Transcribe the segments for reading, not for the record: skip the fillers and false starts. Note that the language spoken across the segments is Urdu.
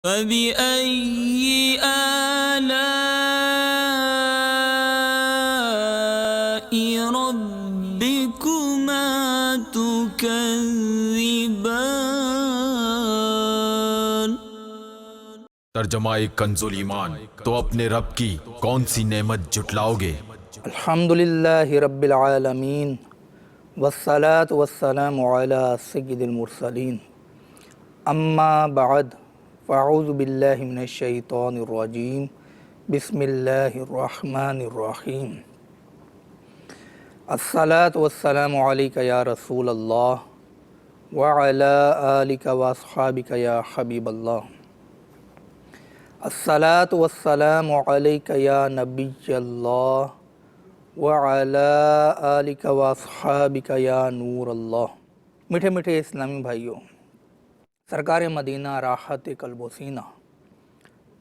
فَبِأَيِّ آلَاءِ رَبِّكُمَا تُكَذِّبَانِ۔ ترجمہ کنز ایمان، تو اپنے رب کی کون سی نعمت جھٹلاؤ گے؟ الحمدللہ رب العالمین والصلاة والسلام علی سید المرسلین، اما بعد فاعوذ باللہ من الشیطان الرجیم، بسم اللہ الرحمن الرحیم۔ الصلاة والسلام علیک یا رسول اللہ وعلی آلک واصحابک یا حبیب اللہ۔ الصلاة والسلام علیک یا نبی اللہ وعلی آلک واصحابک یا نور اللہ۔ میٹھے میٹھے اسلامی بھائیوں، سرکار مدینہ راحت قلب و سینہ،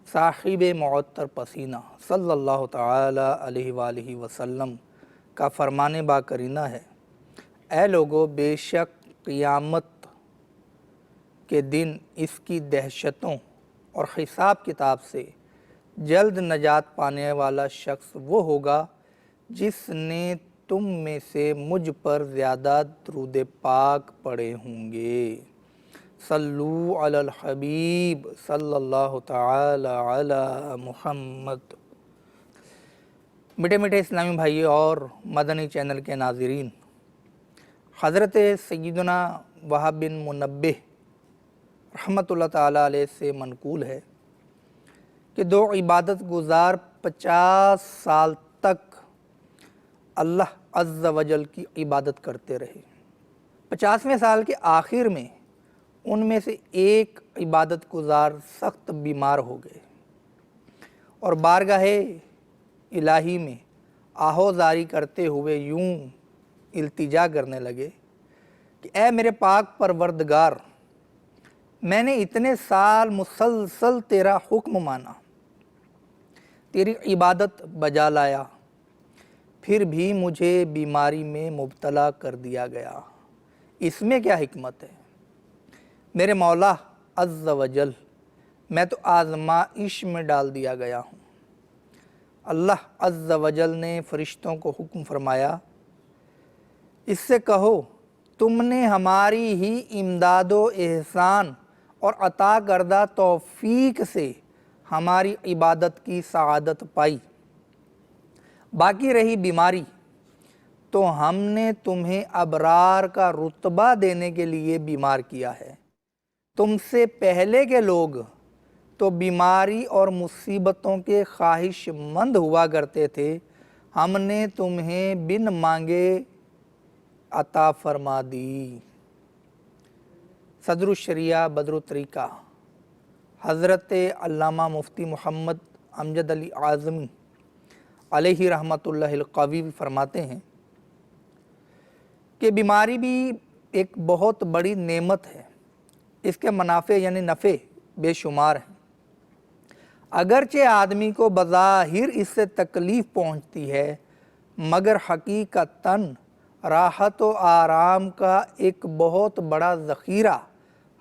صاحب معطر پسینہ صلی اللہ تعالی علیہ وآلہ وسلم کا فرمان با کرینہ ہے، اے لوگو، بے شک قیامت کے دن اس کی دہشتوں اور حساب کتاب سے جلد نجات پانے والا شخص وہ ہوگا جس نے تم میں سے مجھ پر زیادہ درود پاک پڑھے ہوں گے۔ صلو علی الحبیب صلی اللہ تعالی علی محمد۔ میٹھے میٹھے اسلامی بھائی اور مدنی چینل کے ناظرین، حضرت سیدنا وہب بن منبہ رحمۃ اللہ تعالی علیہ سے منقول ہے کہ دو عبادت گزار 50 سال تک اللہ عز و جل کی عبادت کرتے رہے۔ 50ویں سال کے آخر میں ان میں سے ایک عبادت گزار سخت بیمار ہو گئے اور بارگاہ الہی میں آہوزاری کرتے ہوئے یوں التجا کرنے لگے کہ اے میرے پاک پروردگار، میں نے اتنے سال مسلسل تیرا حکم مانا، تیری عبادت بجا لایا، پھر بھی مجھے بیماری میں مبتلا کر دیا گیا، اس میں کیا حکمت ہے؟ میرے مولا عز و جل، میں تو آزمائش میں ڈال دیا گیا ہوں۔ اللہ عز و جل نے فرشتوں کو حکم فرمایا، اس سے کہو تم نے ہماری ہی امداد و احسان اور عطا کردہ توفیق سے ہماری عبادت کی سعادت پائی، باقی رہی بیماری تو ہم نے تمہیں ابرار کا رتبہ دینے کے لیے بیمار کیا ہے۔ تم سے پہلے کے لوگ تو بیماری اور مصیبتوں کے خواہش مند ہوا کرتے تھے، ہم نے تمہیں بن مانگے عطا فرما دی۔ صدر الشریعہ بدر الطریقہ حضرت علامہ مفتی محمد امجد علی اعظمی علیہ رحمۃ اللہ القوی فرماتے ہیں کہ بیماری بھی ایک بہت بڑی نعمت ہے، اس کے منافع یعنی نفع بے شمار ہیں، اگرچہ آدمی کو بظاہر اس سے تکلیف پہنچتی ہے، مگر حقیقتاً راحت و آرام کا ایک بہت بڑا ذخیرہ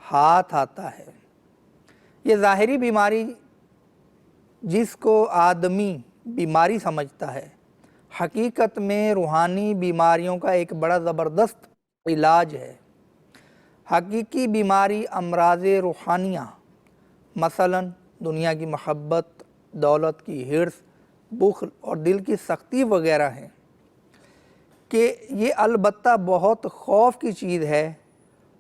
ہاتھ آتا ہے۔ یہ ظاہری بیماری جس کو آدمی بیماری سمجھتا ہے، حقیقت میں روحانی بیماریوں کا ایک بڑا زبردست علاج ہے۔ حقیقی بیماری امراض روحانیہ، مثلاً دنیا کی محبت، دولت کی حرص، بخل اور دل کی سختی وغیرہ ہیں کہ یہ البتہ بہت خوف کی چیز ہے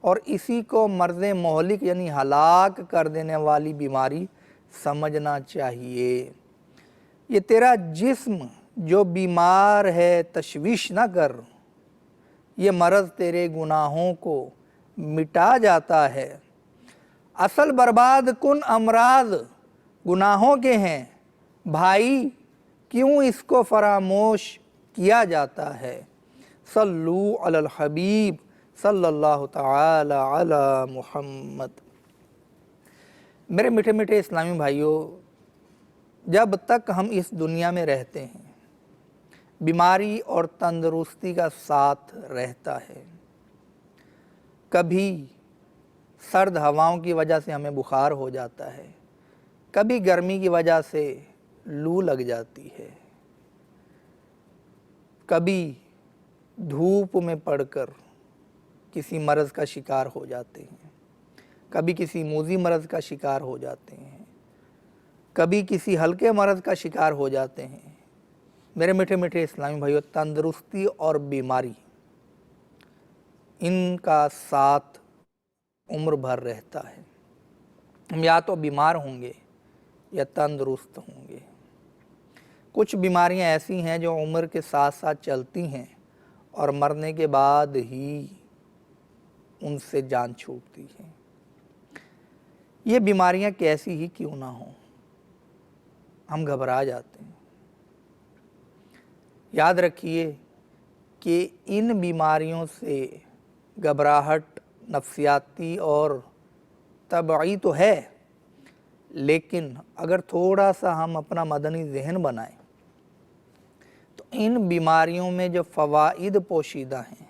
اور اسی کو مرض مہلک یعنی ہلاک کر دینے والی بیماری سمجھنا چاہیے۔ یہ تیرا جسم جو بیمار ہے تشویش نہ کر، یہ مرض تیرے گناہوں کو مٹا جاتا ہے۔ اصل برباد کن امراض گناہوں کے ہیں، بھائی کیوں اس کو فراموش کیا جاتا ہے؟ صلو علی الحبیب صلی اللہ تعالی علی محمد۔ میرے میٹھے میٹھے اسلامی بھائیوں، جب تک ہم اس دنیا میں رہتے ہیں، بیماری اور تندرستی کا ساتھ رہتا ہے۔ کبھی سرد ہواؤں کی وجہ سے ہمیں بخار ہو جاتا ہے، کبھی گرمی کی وجہ سے لو لگ جاتی ہے، کبھی دھوپ میں پڑ کر کسی مرض کا شکار ہو جاتے ہیں، کبھی کسی موذی مرض کا شکار ہو جاتے ہیں، کبھی کسی ہلکے مرض کا شکار ہو جاتے ہیں۔ میرے میٹھے میٹھے اسلامی بھائیو، تندرستی اور بیماری ان کا ساتھ عمر بھر رہتا ہے۔ ہم یا تو بیمار ہوں گے یا تندرست ہوں گے۔ کچھ بیماریاں ایسی ہیں جو عمر کے ساتھ ساتھ چلتی ہیں اور مرنے کے بعد ہی ان سے جان چھوٹتی ہے۔ یہ بیماریاں کیسی ہی کیوں نہ ہوں، ہم گھبرا جاتے ہیں۔ یاد رکھیے کہ ان بیماریوں سے گھبراہٹ نفسیاتی اور طبعی تو ہے، لیکن اگر تھوڑا سا ہم اپنا مدنی ذہن بنائیں تو ان بیماریوں میں جو فوائد پوشیدہ ہیں،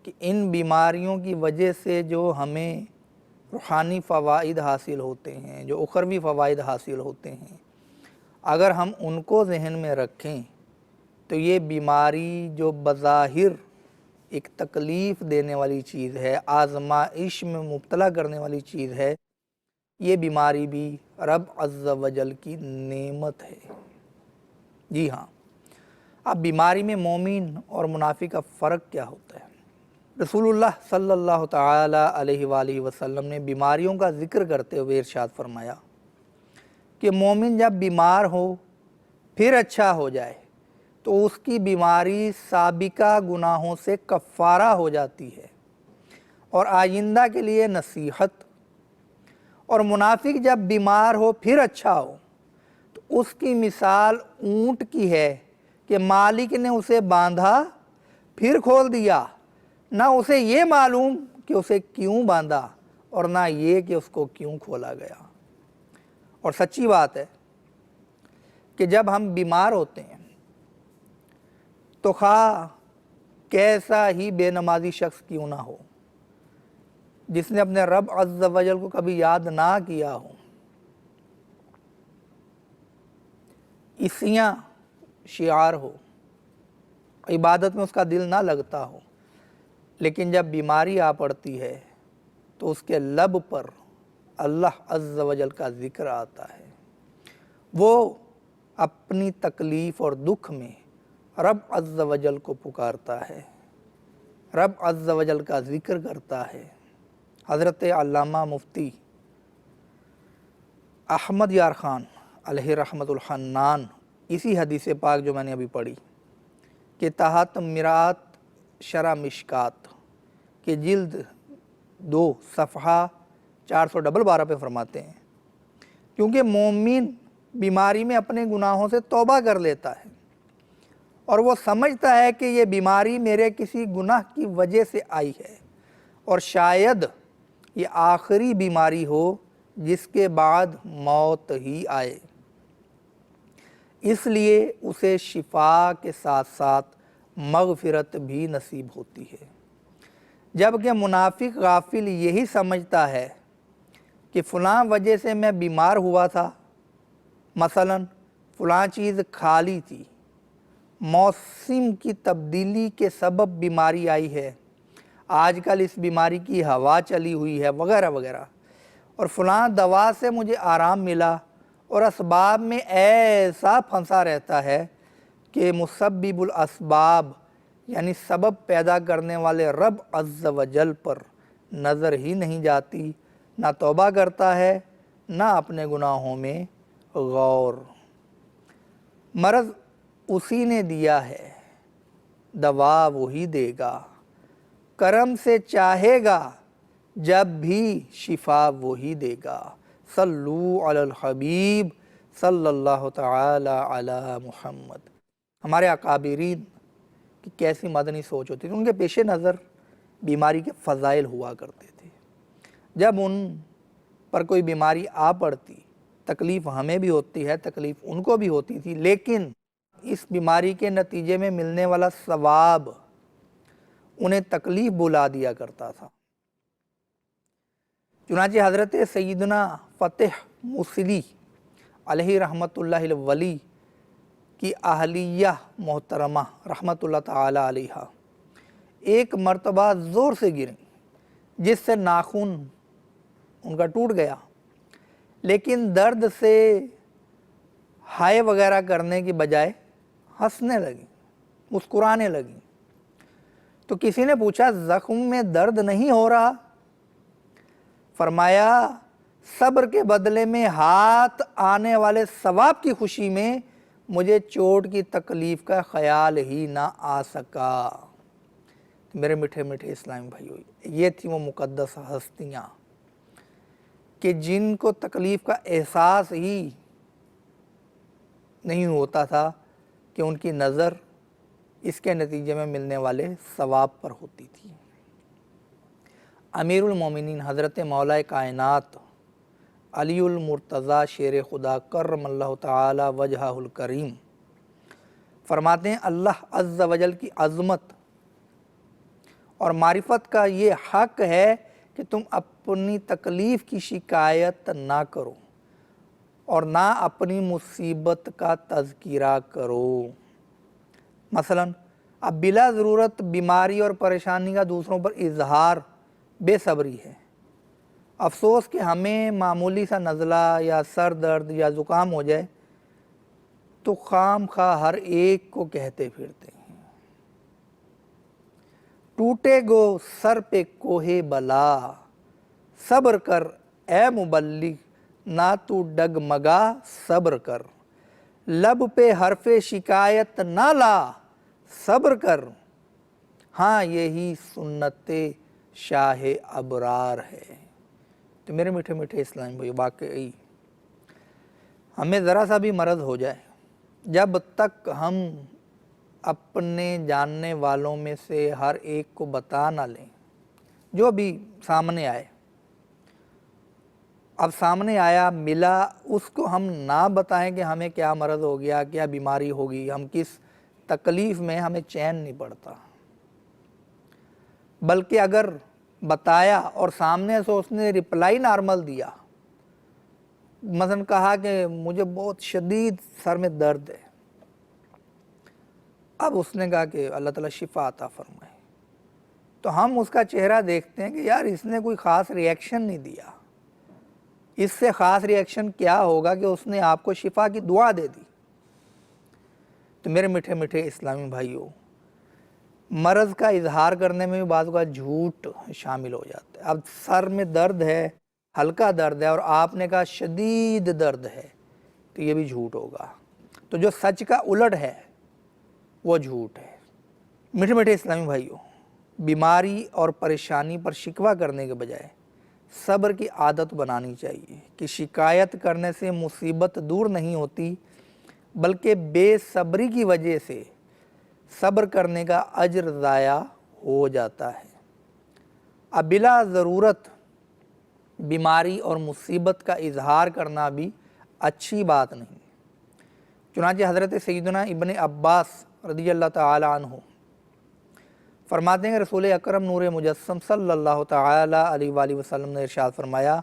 کہ ان بیماریوں کی وجہ سے جو ہمیں روحانی فوائد حاصل ہوتے ہیں، جو اخروی فوائد حاصل ہوتے ہیں، اگر ہم ان کو ذہن میں رکھیں تو یہ بیماری جو بظاہر ایک تکلیف دینے والی چیز ہے، آزمائش میں مبتلا کرنے والی چیز ہے، یہ بیماری بھی رب عز و جل کی نعمت ہے۔ جی ہاں، اب بیماری میں مومن اور منافق کا فرق کیا ہوتا ہے؟ رسول اللہ صلی اللہ تعالی علیہ وآلہ وسلم نے بیماریوں کا ذکر کرتے ہوئے ارشاد فرمایا کہ مومن جب بیمار ہو پھر اچھا ہو جائے تو اس کی بیماری سابقہ گناہوں سے کفارہ ہو جاتی ہے اور آئندہ کے لیے نصیحت، اور منافق جب بیمار ہو پھر اچھا ہو تو اس کی مثال اونٹ کی ہے کہ مالک نے اسے باندھا پھر کھول دیا، نہ اسے یہ معلوم کہ اسے کیوں باندھا اور نہ یہ کہ اس کو کیوں کھولا گیا۔ اور سچی بات ہے کہ جب ہم بیمار ہوتے ہیں تو خواہ کیسا ہی بے نمازی شخص کیوں نہ ہو، جس نے اپنے رب عز و جل کو کبھی یاد نہ کیا ہو، عیسیاں شعار ہو، عبادت میں اس کا دل نہ لگتا ہو، لیکن جب بیماری آ پڑتی ہے تو اس کے لب پر اللہ عز و جل کا ذکر آتا ہے، وہ اپنی تکلیف اور دکھ میں رب عز و جل کو پکارتا ہے، رب عز و جل کا ذکر کرتا ہے۔ حضرت علامہ مفتی احمد یار خان علیہ رحمت الحنان اسی حدیث پاک جو میں نے ابھی پڑھی کہ تحت مرآت شرح مشکات کہ جلد 2 صفحہ 412 پہ فرماتے ہیں، کیونکہ مومن بیماری میں اپنے گناہوں سے توبہ کر لیتا ہے اور وہ سمجھتا ہے کہ یہ بیماری میرے کسی گناہ کی وجہ سے آئی ہے اور شاید یہ آخری بیماری ہو جس کے بعد موت ہی آئے، اس لیے اسے شفا کے ساتھ ساتھ مغفرت بھی نصیب ہوتی ہے۔ جبکہ منافق غافل یہی سمجھتا ہے کہ فلاں وجہ سے میں بیمار ہوا تھا، مثلا فلاں چیز کھا لی تھی، موسم کی تبدیلی کے سبب بیماری آئی ہے، آج کل اس بیماری کی ہوا چلی ہوئی ہے وغیرہ وغیرہ، اور فلاں دوا سے مجھے آرام ملا، اور اسباب میں ایسا پھنسا رہتا ہے کہ مسبب الاسباب یعنی سبب پیدا کرنے والے رب عز و جل پر نظر ہی نہیں جاتی، نہ توبہ کرتا ہے نہ اپنے گناہوں میں غور۔ مرض اسی نے دیا ہے، دوا وہی دے گا، کرم سے چاہے گا جب بھی شفا وہی دے گا۔ صلو علی الحبیب صلی اللہ تعالی علی محمد۔ ہمارے اکابرین کی کیسی مدنی سوچ ہوتی تھی، ان کے پیش نظر بیماری کے فضائل ہوا کرتے تھے۔ جب ان پر کوئی بیماری آ پڑتی، تکلیف ہمیں بھی ہوتی ہے، تکلیف ان کو بھی ہوتی تھی، لیکن اس بیماری کے نتیجے میں ملنے والا ثواب انہیں تکلیف بلا دیا کرتا تھا۔ چنانچہ حضرت سیدنا فتح موصلی علیہ رحمۃ اللہ ولی کی اہلیہ محترمہ رحمۃ اللہ تعالی علیہ ایک مرتبہ زور سے گریں جس سے ناخن ان کا ٹوٹ گیا، لیکن درد سے ہائے وغیرہ کرنے کی بجائے ہنسنے لگیں، مسکرانے لگیں۔ تو کسی نے پوچھا زخم میں درد نہیں ہو رہا؟ فرمایا صبر کے بدلے میں ہاتھ آنے والے ثواب کی خوشی میں مجھے چوٹ کی تکلیف کا خیال ہی نہ آ سکا۔ میرے میٹھے میٹھے اسلامی بھائیو، یہ تھی وہ مقدس ہستیاں کہ جن کو تکلیف کا احساس ہی نہیں ہوتا تھا کہ ان کی نظر اس کے نتیجے میں ملنے والے ثواب پر ہوتی تھی۔ امیر المومنین حضرت مولا کائنات علی المرتضیٰ شیر خدا کرم اللہ تعالی وجہہ الکریم فرماتے ہیں اللہ عز و جل کی عظمت اور معرفت کا یہ حق ہے کہ تم اپنی تکلیف کی شکایت نہ کرو اور نہ اپنی مصیبت کا تذکرہ کرو۔ مثلا اب بلا ضرورت بیماری اور پریشانی کا دوسروں پر اظہار بے صبری ہے۔ افسوس کہ ہمیں معمولی سا نزلہ یا سر درد یا زکام ہو جائے تو خام خواہ ہر ایک کو کہتے پھرتے ہیں ٹوٹے گو سر پہ کوہ بلا، صبر کر اے مبلغ نہ تو ڈگمگا، صبر کر لب پہ حرف شکایت نہ لا، صبر کر ہاں یہی سنت شاہ ابرار ہے۔ تو میرے میٹھے میٹھے اسلامی بھائی، واقعی ہمیں ذرا سا بھی مرض ہو جائے، جب تک ہم اپنے جاننے والوں میں سے ہر ایک کو بتا نہ لیں، جو بھی سامنے آئے، اب سامنے آیا ملا، اس کو ہم نہ بتائیں کہ ہمیں کیا مرض ہو گیا، کیا بیماری ہوگی، ہم کس تکلیف میں، ہمیں چین نہیں پڑتا۔ بلکہ اگر بتایا اور سامنے سے اس نے رپلائی نارمل دیا، مثلا کہا کہ مجھے بہت شدید سر میں درد ہے، اب اس نے کہا کہ اللہ تعالیٰ شفا عطا فرمائے، تو ہم اس کا چہرہ دیکھتے ہیں کہ یار اس نے کوئی خاص ری ایکشن نہیں دیا، اس سے خاص ری ایکشن کیا ہوگا کہ اس نے آپ کو شفا کی دعا دے دی۔ تو میرے میٹھے میٹھے اسلامی بھائیوں، مرض کا اظہار کرنے میں بھی بعض اوقات جھوٹ شامل ہو جاتا ہے۔ اب سر میں درد ہے، ہلکا درد ہے، اور آپ نے کہا شدید درد ہے، تو یہ بھی جھوٹ ہوگا۔ تو جو سچ کا الٹ ہے وہ جھوٹ ہے۔ میٹھے میٹھے اسلامی بھائیوں، بیماری اور پریشانی پر شکوہ کرنے کے بجائے صبر کی عادت بنانی چاہیے کہ شکایت کرنے سے مصیبت دور نہیں ہوتی، بلکہ بے صبری کی وجہ سے صبر کرنے کا اجر ضائع ہو جاتا ہے۔ اب بلا ضرورت بیماری اور مصیبت کا اظہار کرنا بھی اچھی بات نہیں۔ چنانچہ حضرت سیدنا ابن عباس رضی اللہ تعالی عنہ فرماتے ہیں کہ رسول اکرم نور مجسم صلی اللہ تعالی علیہ وآلہ وسلم نے ارشاد فرمایا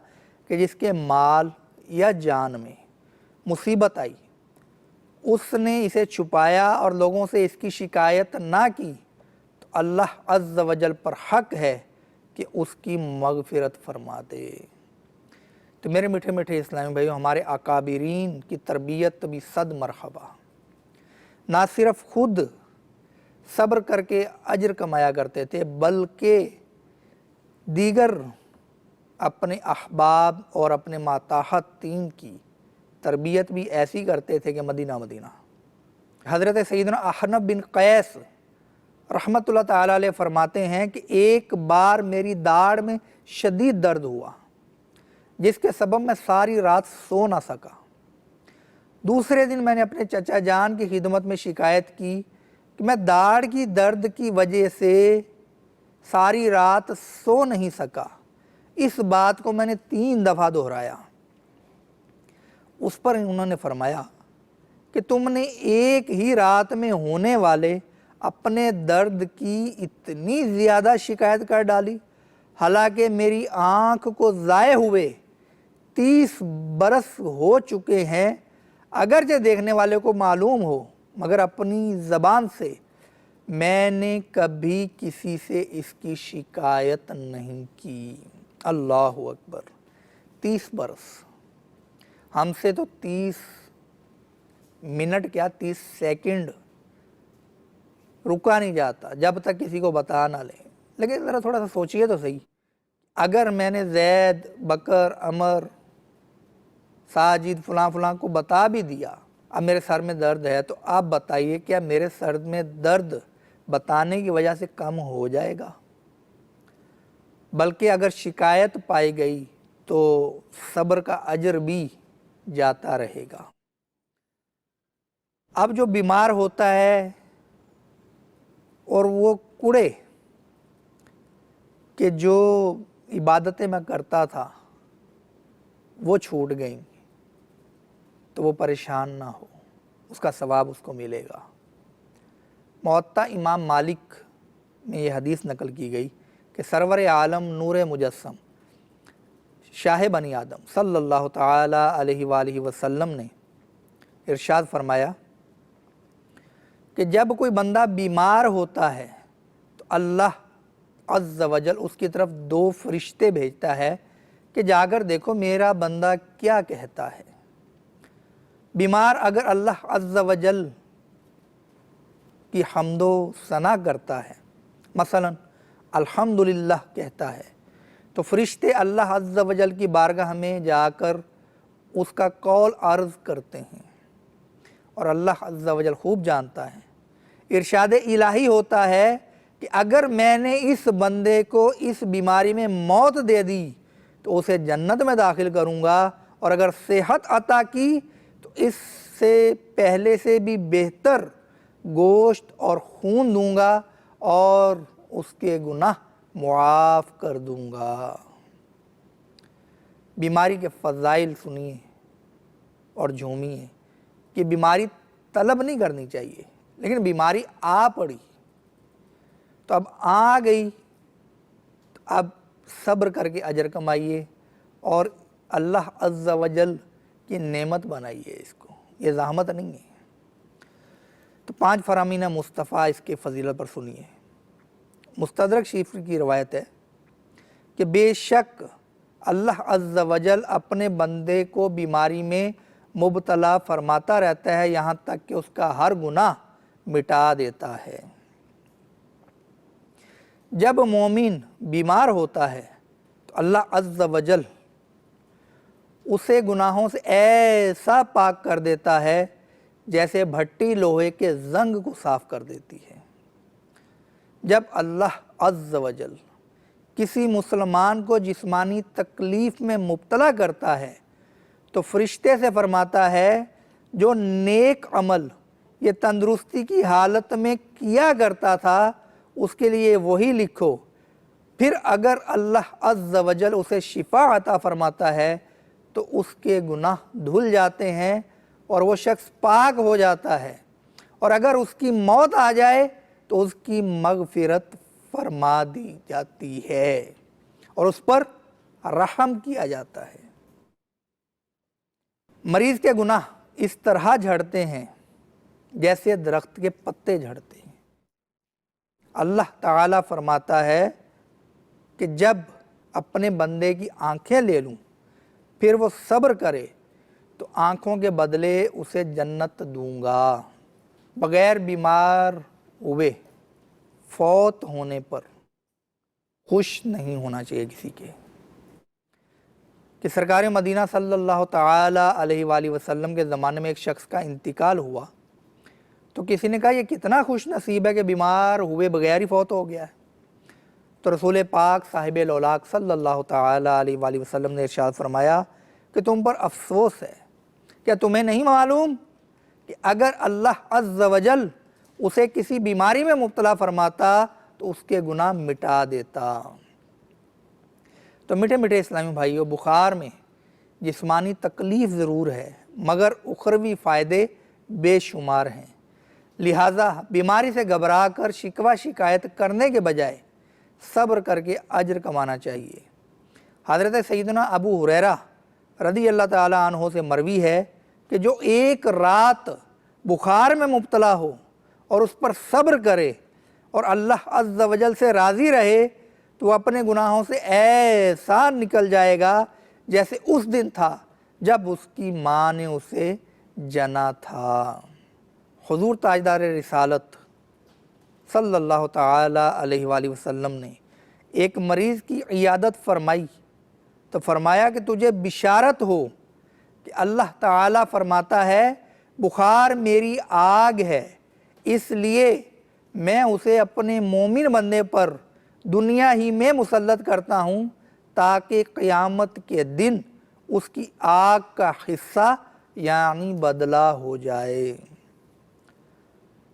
کہ جس کے مال یا جان میں مصیبت آئی، اس نے اسے چھپایا اور لوگوں سے اس کی شکایت نہ کی، تو اللہ عز و جل پر حق ہے کہ اس کی مغفرت فرما دے۔ تو میرے میٹھے میٹھے اسلامی بھائیوں، ہمارے اکابرین کی تربیت بھی صد مرحبا، نہ صرف خود صبر کر کے اجر کمایا کرتے تھے، بلکہ دیگر اپنے احباب اور اپنے ماتحتین کی تربیت بھی ایسی کرتے تھے کہ مدینہ مدینہ۔ حضرت سیدنا احنف بن قیس رحمۃ اللہ تعالی علیہ فرماتے ہیں کہ ایک بار میری داڑھ میں شدید درد ہوا، جس کے سبب میں ساری رات سو نہ سکا۔ دوسرے دن میں نے اپنے چچا جان کی خدمت میں شکایت کی کہ میں داڑھ کی درد کی وجہ سے ساری رات سو نہیں سکا۔ اس بات کو میں نے 3 دفعہ دہرایا۔ اس پر انہوں نے فرمایا کہ تم نے ایک ہی رات میں ہونے والے اپنے درد کی اتنی زیادہ شکایت کر ڈالی، حالانکہ میری آنکھ کو ضائع ہوئے 30 برس ہو چکے ہیں، اگرچہ دیکھنے والے کو معلوم ہو، مگر اپنی زبان سے میں نے کبھی کسی سے اس کی شکایت نہیں کی۔ اللہ اکبر، 30 برس، ہم سے تو 30 منٹ کیا 30 سیکنڈ رکا نہیں جاتا جب تک کسی کو بتا نہ لیں۔ لیکن ذرا تھوڑا سا سوچئے تو صحیح، اگر میں نے زید، بکر، عمر، ساجد فلاں فلاں کو بتا بھی دیا اب میرے سر میں درد ہے، تو آپ بتائیے کیا میرے سر میں درد بتانے کی وجہ سے کم ہو جائے گا؟ بلکہ اگر شکایت پائی گئی تو صبر کا اجر بھی جاتا رہے گا۔ اب جو بیمار ہوتا ہے اور وہ کوڑے کہ جو عبادتیں میں کرتا تھا وہ چھوٹ گئیں، تو وہ پریشان نہ ہو، اس کا ثواب اس کو ملے گا۔ موطا امام مالک میں یہ حدیث نقل کی گئی کہ سرور عالم نور مجسم شاہ بنی آدم صلی اللہ تعالی علیہ وآلہ وسلم نے ارشاد فرمایا کہ جب کوئی بندہ بیمار ہوتا ہے تو اللہ عز و جل اس کی طرف 2 فرشتے بھیجتا ہے کہ جا کر دیکھو میرا بندہ کیا کہتا ہے۔ بیمار اگر اللہ عز و جل کی حمد و ثنا کرتا ہے، مثلا الحمدللہ کہتا ہے، تو فرشتے اللہ عز و جل کی بارگاہ میں جا کر اس کا قول عرض کرتے ہیں، اور اللہ عز و جل خوب جانتا ہے۔ ارشاد الہی ہوتا ہے کہ اگر میں نے اس بندے کو اس بیماری میں موت دے دی تو اسے جنت میں داخل کروں گا، اور اگر صحت عطا کی تو اس سے پہلے سے بھی بہتر گوشت اور خون دوں گا اور اس کے گناہ معاف کر دوں گا۔ بیماری کے فضائل سنیے اور جھومیے کہ بیماری طلب نہیں کرنی چاہیے، لیکن بیماری آ پڑی تو اب آ گئی تو اب صبر کر کے اجر کمائیے اور اللہ عز و جل کی نعمت بنائیے اس کو، یہ زحمت نہیں ہے۔ تو 5 فرامین مصطفیٰ اس کے فضیلت پر سنیے۔ مستدرک شریف کی روایت ہے کہ بے شک اللہ عز و جل اپنے بندے کو بیماری میں مبتلا فرماتا رہتا ہے یہاں تک کہ اس کا ہر گناہ مٹا دیتا ہے۔ جب مومن بیمار ہوتا ہے تو اللہ عز و جل اسے گناہوں سے ایسا پاک کر دیتا ہے جیسے بھٹی لوہے کے زنگ کو صاف کر دیتی ہے۔ جب اللہ عز و جل کسی مسلمان کو جسمانی تکلیف میں مبتلا کرتا ہے تو فرشتے سے فرماتا ہے جو نیک عمل یہ تندرستی کی حالت میں کیا کرتا تھا اس کے لیے وہی لکھو، پھر اگر اللہ عز و جل اسے شفا عطا فرماتا ہے تو اس کے گناہ دھل جاتے ہیں اور وہ شخص پاک ہو جاتا ہے، اور اگر اس کی موت آ جائے تو اس کی مغفرت فرما دی جاتی ہے اور اس پر رحم کیا جاتا ہے۔ مریض کے گناہ اس طرح جھڑتے ہیں جیسے درخت کے پتے جھڑتے ہیں۔ اللہ تعالیٰ فرماتا ہے کہ جب اپنے بندے کی آنکھیں لے لوں پھر وہ صبر کرے تو آنکھوں کے بدلے اسے جنت دوں گا۔ بغیر بیمار ہوئے فوت ہونے پر خوش نہیں ہونا چاہیے کسی کے۔ کہ سرکار مدینہ صلی اللہ تعالی علیہ وآلہ وسلم کے زمانے میں ایک شخص کا انتقال ہوا تو کسی نے کہا یہ کتنا خوش نصیب ہے کہ بیمار ہوئے بغیر ہی فوت ہو گیا ہے۔ تو رسول پاک صاحب الاولاق صلی اللہ تعالی علیہ وآلہ وسلم نے ارشاد فرمایا کہ تم پر افسوس ہے، کیا تمہیں نہیں معلوم کہ اگر اللہ عز و جل اسے کسی بیماری میں مبتلا فرماتا تو اس کے گناہ مٹا دیتا۔ تو میٹھے میٹھے اسلامی بھائیوں، بخار میں جسمانی تکلیف ضرور ہے مگر اخروی فائدے بے شمار ہیں، لہٰذا بیماری سے گھبرا کر شکوہ شکایت کرنے کے بجائے صبر کر کے اجر کمانا چاہیے۔ حضرت سیدنا ابو ہریرہ رضی اللہ تعالیٰ عنہ سے مروی ہے کہ جو ایک رات بخار میں مبتلا ہو اور اس پر صبر کرے اور اللہ عز و جل سے راضی رہے تو وہ اپنے گناہوں سے ایسا نکل جائے گا جیسے اس دن تھا جب اس کی ماں نے اسے جنا تھا۔ حضور تاجدار رسالت صلی اللہ تعالیٰ علیہ وآلہ وسلم نے ایک مریض کی عیادت فرمائی تو فرمایا کہ تجھے بشارت ہو کہ اللہ تعالیٰ فرماتا ہے بخار میری آگ ہے، اس لیے میں اسے اپنے مومن بندے پر دنیا ہی میں مسلط کرتا ہوں تاکہ قیامت کے دن اس کی آگ کا حصہ یعنی بدلہ ہو جائے۔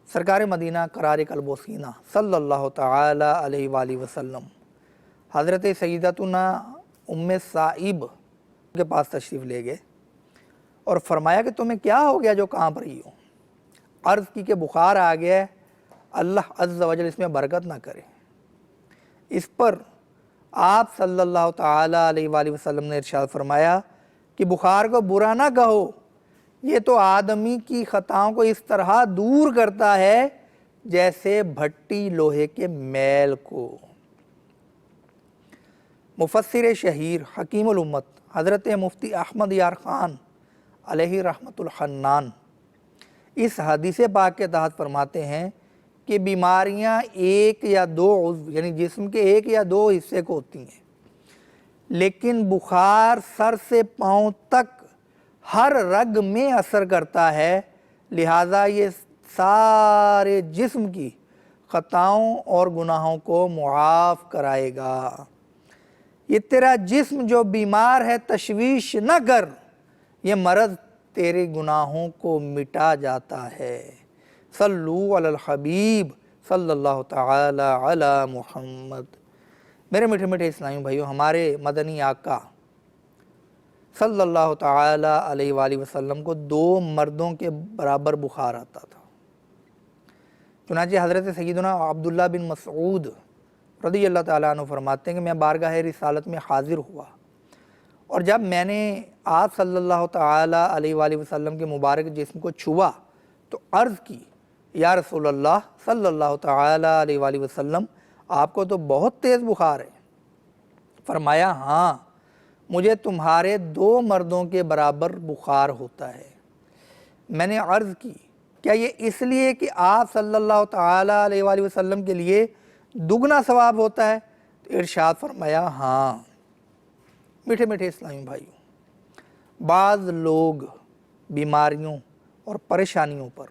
سرکار مدینہ قرار قلب و سینہ صلی اللہ تعالیٰ علیہ وآلہ وسلم حضرت سیدتنا ام سائب کے پاس تشریف لے گئے اور فرمایا کہ تمہیں کیا ہو گیا جو کانپ رہی ہو؟ عرض کی کہ بخار آ گیا ہے، اللہ عز و جل اس میں برکت نہ کرے۔ اس پر آپ صلی اللہ تعالیٰ علیہ وآلہ وسلم نے ارشاد فرمایا کہ بخار کو برا نہ کہو، یہ تو آدمی کی خطاؤں کو اس طرح دور کرتا ہے جیسے بھٹی لوہے کے میل کو۔ مفسر شہیر حکیم الامت حضرت مفتی احمد یار خان علیہ رحمت الحنان اس حدیث پاک کے تحت فرماتے ہیں کہ بیماریاں ایک یا دو عضو یعنی جسم کے ایک یا دو حصے کو ہوتی ہیں، لیکن بخار سر سے پاؤں تک ہر رگ میں اثر کرتا ہے، لہٰذا یہ سارے جسم کی خطاؤں اور گناہوں کو معاف کرائے گا۔ یہ تیرا جسم جو بیمار ہے تشویش نہ کر، یہ مرض تیرے گناہوں کو مٹا جاتا ہے۔ صلو علی الحبیب صلی اللہ تعالی علی محمد۔ میرے میٹھے میٹھے اسلامی بھائیوں، ہمارے مدنی آقا صلی اللہ تعالی علیہ وآلہ وسلم کو 2 مردوں کے برابر بخار آتا تھا۔ چنانچہ حضرت سیدنا عبداللہ بن مسعود رضی اللہ تعالیٰ عنہ فرماتے ہیں کہ میں بارگاہ رسالت میں حاضر ہوا اور جب میں نے آپ صلی اللہ تعالیٰ علیہ وآلہ وسلم کے مبارک جسم کو چھوا تو عرض کی، یا رسول اللہ صلی اللہ تعالیٰ علیہ وآلہ وسلم آپ کو تو بہت تیز بخار ہے۔ فرمایا ہاں، مجھے تمہارے 2 مردوں کے برابر بخار ہوتا ہے۔ میں نے عرض کی کیا یہ اس لیے کہ آپ صلی اللہ تعالیٰ علیہ وآلہ وسلم کے لیے دگنا ثواب ہوتا ہے؟ تو ارشاد فرمایا ہاں۔ میٹھے میٹھے اسلامی بھائیوں، بعض لوگ بیماریوں اور پریشانیوں پر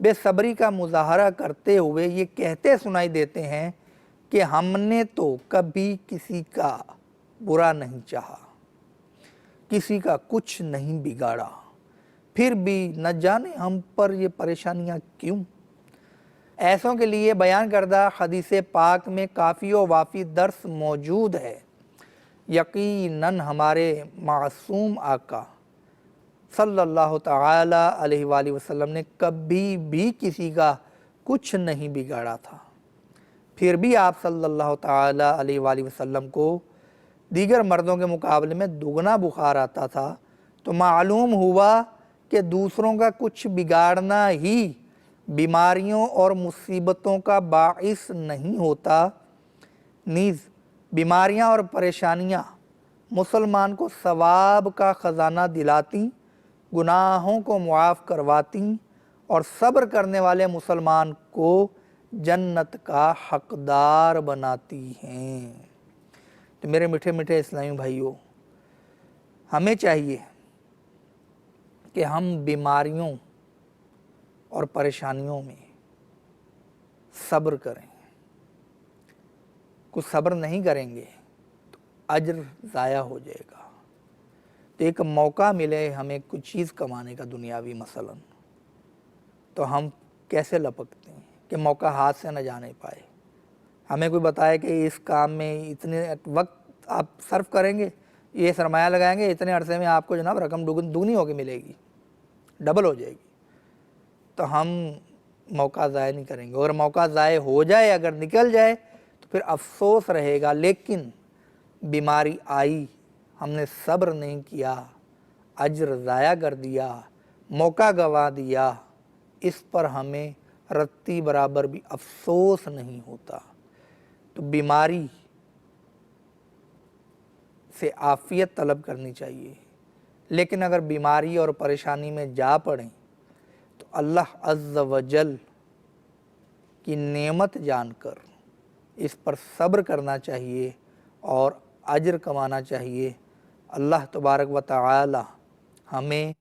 بے صبری کا مظاہرہ کرتے ہوئے یہ کہتے سنائی دیتے ہیں کہ ہم نے تو کبھی کسی کا برا نہیں چاہا، کسی کا کچھ نہیں بگاڑا، پھر بھی نہ جانے ہم پر یہ پریشانیاں کیوں۔ ایسوں کے لیے بیان کردہ حدیث پاک میں کافی و وافی درس موجود ہے۔ یقیناً ہمارے معصوم آقا صلی اللہ تعالی علیہ وآلہ وسلم نے کبھی بھی کسی کا کچھ نہیں بگاڑا تھا، پھر بھی آپ صلی اللہ تعالی علیہ وآلہ وسلم کو دیگر مردوں کے مقابلے میں دگنا بخار آتا تھا، تو معلوم ہوا کہ دوسروں کا کچھ بگاڑنا ہی بیماریوں اور مصیبتوں کا باعث نہیں ہوتا، نیز بیماریاں اور پریشانیاں مسلمان کو ثواب کا خزانہ دلاتی، گناہوں کو معاف کرواتی اور صبر کرنے والے مسلمان کو جنت کا حقدار بناتی ہیں۔ تو میرے میٹھے میٹھے اسلامی بھائیوں، ہمیں چاہیے کہ ہم بیماریوں اور پریشانیوں میں صبر کریں۔ کچھ صبر نہیں کریں گے تو اجر ضائع ہو جائے گا۔ تو ایک موقع ملے ہمیں کچھ چیز کمانے کا دنیاوی مثلاً، تو ہم کیسے لپکتے ہیں کہ موقع ہاتھ سے نہ جانے پائے۔ ہمیں کوئی بتائے کہ اس کام میں اتنے وقت آپ صرف کریں گے، یہ سرمایہ لگائیں گے، اتنے عرصے میں آپ کو جناب رقم دگنی ہو کے ملے گی، ڈبل ہو جائے گی، تو ہم موقع ضائع نہیں کریں گے۔ اور موقع ضائع ہو جائے، اگر نکل جائے تو پھر افسوس رہے گا، لیکن بیماری آئی، ہم نے صبر نہیں کیا، اجر ضائع کر دیا، موقع گوا دیا، اس پر ہمیں رتی برابر بھی افسوس نہیں ہوتا۔ تو بیماری سے عافیت طلب کرنی چاہیے، لیکن اگر بیماری اور پریشانی میں جا پڑیں تو اللہ عز و جل کی نعمت جان کر اس پر صبر کرنا چاہیے اور اجر کمانا چاہیے۔ اللہ تبارک و تعالی ہمیں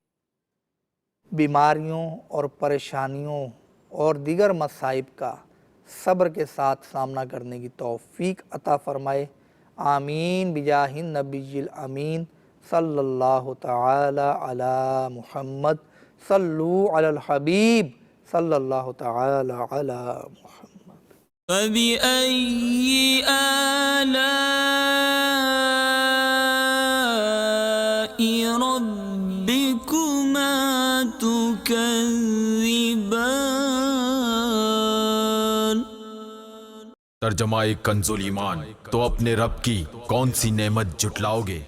بیماریوں اور پریشانیوں اور دیگر مصائب کا صبر کے ساتھ سامنا کرنے کی توفیق عطا فرمائے، آمین بجاہ النبی الامین صلی اللہ تعالی علی محمد، صلو علی الحبیب صلی اللہ تعالی علی محمد۔ فبأي آلاء ربكما تكذبان۔ ترجمہ کنز ایمان، تو اپنے رب کی کون سی نعمت جھٹلاؤ گے؟